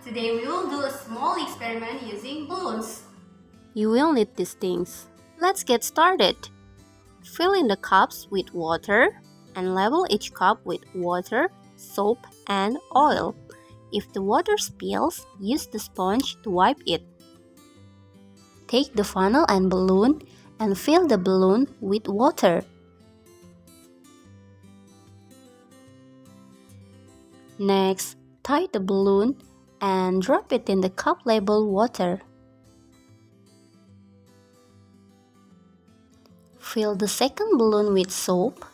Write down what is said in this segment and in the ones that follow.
Today we will do a small experiment using balloons. You will need these things. Let's get started. Fill in the cups with water and label each cup with water, soap, and oil. If the water spills, use the sponge to wipe it. Take the funnel and balloon and fill the balloon with water. Next, tie the balloon and drop it in the cup labeled water. Fill the second balloon with soap.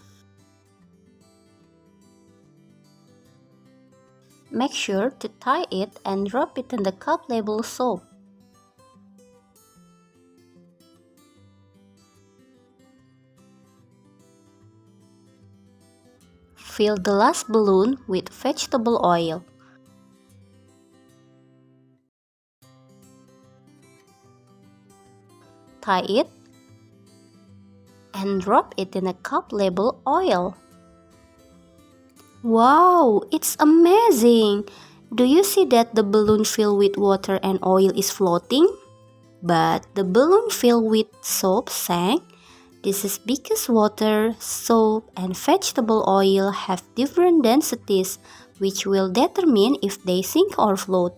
Make sure to tie it and drop it in the cup labeled soap. Fill the last balloon with vegetable oil. Tie it and drop it in a cup labeled oil. Wow, it's amazing! Do you see that the balloon filled with water and oil is floating? But the balloon filled with soap sank. This is because water, soap, and vegetable oil have different densities, which will determine if they sink or float.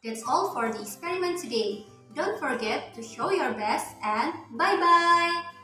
That's all for the experiment today. Don't forget to show your best and bye-bye!